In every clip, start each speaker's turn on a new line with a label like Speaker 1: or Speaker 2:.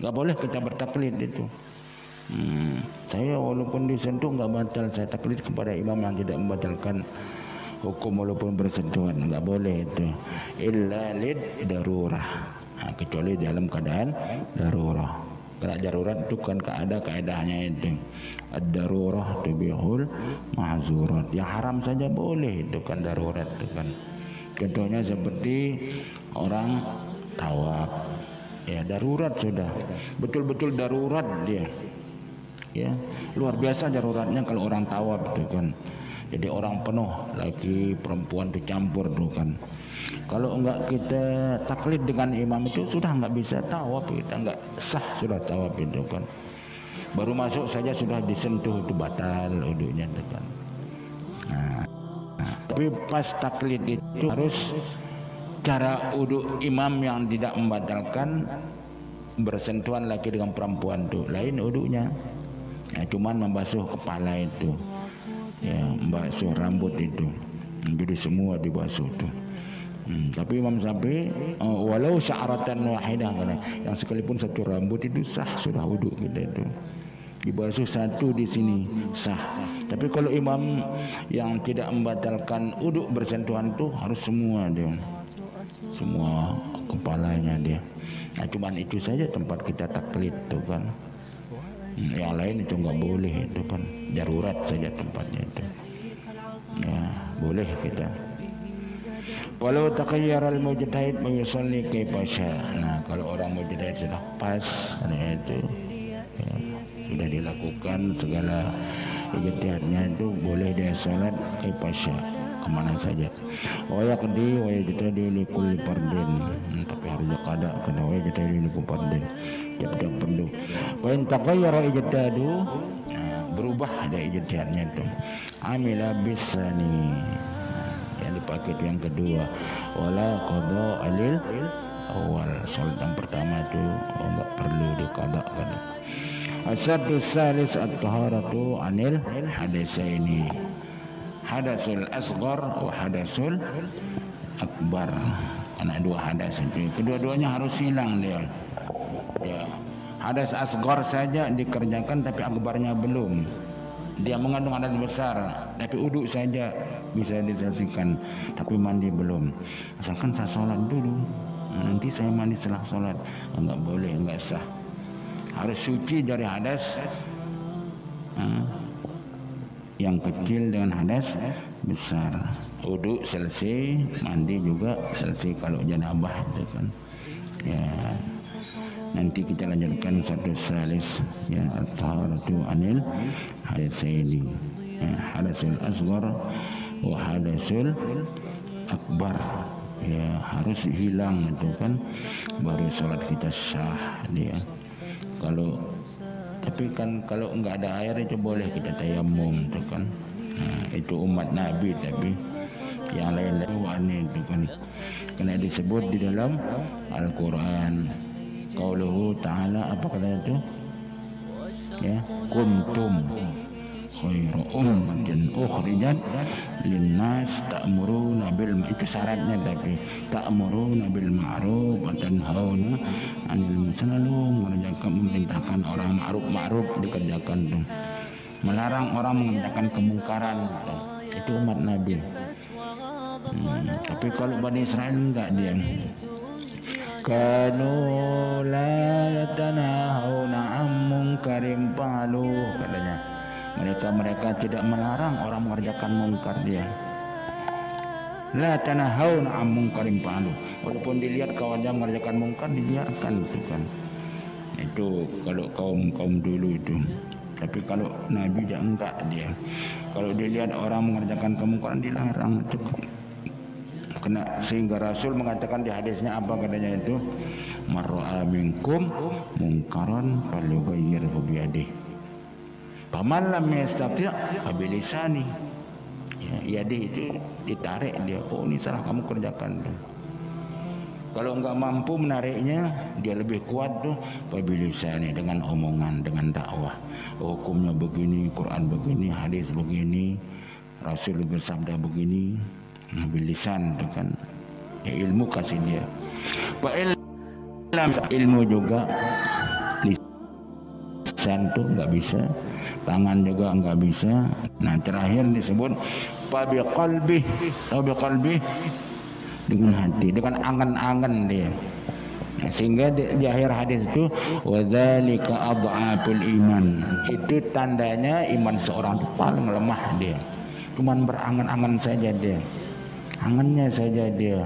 Speaker 1: Nggak boleh kita bertaklid itu. Saya walaupun disentuh nggak batal, saya taklid kepada imam yang tidak membatalkan hukum walaupun bersentuhan, nggak boleh itu. Illa lid darurah, kecuali dalam keadaan darurah. Karena darurat itu kan kaedahnya itu. Ad-darurah tubihul ma'zurat. Yang haram saja boleh itu kan darurat itu kan. Contohnya seperti orang tawaf. Ya darurat sudah. Betul-betul darurat dia. Ya, luar biasa daruratnya kalau orang tawaf itu kan. Jadi orang penuh, laki perempuan dicampur tuh kan. Kalau enggak kita taklid dengan imam itu sudah enggak bisa tawaf, kita enggak sah sudah tawaf itu kan. Baru masuk saja sudah disentuh itu batal wudunya itu kan. Tapi pas taklid itu harus cara wudu imam yang tidak membatalkan bersentuhan laki dengan perempuan tuh, lain wudunya. Ya, cuman membasuh kepala itu. Ya, membasuh rambut itu. Jadi semua dibasuh tuh. Tapi Imam Syafi'i walau sya'ratan wahidah, yang sekalipun satu rambut itu sah sudah wudu kita itu. Dibasuh satu di sini sah. Tapi kalau imam yang tidak membatalkan wudu bersentuhan tuh harus semua dia. Semua kepalanya dia. Nah, cuman itu saja tempat kita taklid tuh kan. Yang lain itu enggak boleh itu kan. Darurat saja tempatnya itu. Ya, boleh kita. Walau taqayyara al-mujtahid yusalli kaifa syaa. Nah, kalau orang mujtahid sudah pas itu ya, sudah dilakukan segala ijtihadnya itu boleh dia salat kaifa syaa, kemana saja. Wa yaqdi wa yajtadi li kulli fardin. Tapi harus qada kena wa yajtadi li kulli fardin. Tiap-tiap perlu. Wa in taqayyara ijtihadu, berubah ada ijtihadnya itu. Amila bisani, yang dipakai yang kedua. Wala qada alil awal. Salat yang pertama itu enggak perlu diqadakan. Asyaddu salis at-taharatu anil hadasaini. Hadasul asghar wa hadasul akbar. Karena dua hadas itu. Kedua-duanya harus hilang dia. Ya. Hadas asghar saja dikerjakan tapi akbarnya belum. Dia mengandung hadas besar, tapi uduk saja bisa diselesaikan, tapi mandi belum. Asalkan saya sholat dulu, nanti saya mandi setelah sholat. Enggak boleh, enggak sah. Harus suci dari hadas yang kecil dengan hadas besar. Uduk selesai, mandi juga selesai kalau janabah itu kan. Ya. Nanti kita lanjutkan satu salis ya, at-taharatu anil hadasaini. Ya, hadasul asghar wa hadasul akbar. Ya, harus hilang itu kan baru salat kita sah dia. Tapi kan kalau enggak ada air itu boleh kita tayamum itu kan. Nah, itu umat Nabi, tapi yang lain-lain itu kan kena disebut di dalam Al-Qur'an. Qauluhu ta'ala, apa katanya itu? Ya, kuntum khairu ummatin ukhrijat linnas ta'muruna bil ma'ruf. Itu syaratnya, tapi ta'muruna bil ma'ruf wa tanhauna 'anil munkar. Selalu mengerjakan, memerintahkan orang ma'ruf dikerjakan tuh. Melarang orang mengerjakan kemungkaran tuh. Itu umat Nabi. Tapi kalau Bani Israel enggak dia. Kanu la yatanahawna am munkarim fa'alu, katanya. Mereka tidak melarang orang mengerjakan mungkar dia. La tanahawna am munkarim fa'alu. Walaupun dilihat kawannya mengerjakan mungkar, dibiarkan itu kan. Itu kalau kaum dulu itu. Tapi kalau Nabi enggak dia. Kalau dilihat orang mengerjakan kemungkaran, dilarang itu. Sehingga Rasul mengatakan di hadisnya apa katanya itu, mar'a minkum munkaran falyughayyirhu biyadihi faman lam yastati' fa bilisani. Ya, yadi itu ditarik dia. Oh, ini salah kamu kerjakan tuh. Kalau enggak mampu menariknya, dia lebih kuat tuh fa bilisani, dengan omongan, dengan dakwah. Oh, hukumnya begini, Quran begini, hadis begini, Rasul bersabda begini. Bilisan itu kan ya, ilmu kasih dia. Ilmu juga lisan tuh nggak bisa, tangan juga nggak bisa. Nah terakhir disebut bi qalbi, atau bi qalbi dengan hati, dengan angan-angan dia. Nah, sehingga di akhir hadis itu wadzalika adhaful iman, itu tandanya iman seorang itu paling lemah dia. Cuman berangan-angan saja dia, angannya saja dia,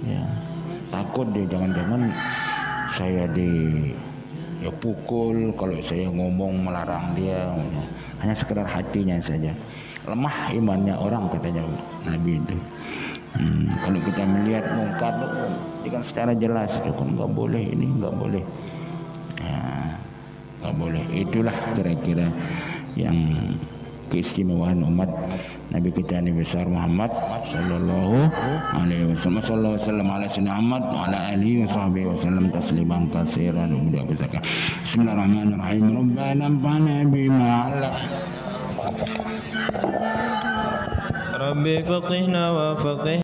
Speaker 1: ya takut dia jangan-jangan saya pukul kalau saya ngomong melarang dia, hanya sekedar hatinya saja. Lemah imannya orang, katanya Nabi itu. Kalau kita melihat mungkar dengan secara jelas itu kan nggak boleh, ini nggak boleh, ya, nggak boleh. Itulah kira-kira yang keistimewaan umat Nabi kita Nabi besar Muhammad sallallahu alaihi wasallam. Sallallahu alaihi wasallam Muhammad wa ala alihi wa sahbihi wasallam tasliman katsiran. Bismillahirrahmanirrahim. Rabbana anfa'na bima 'allamtana. Rabbi faqihna wa faqih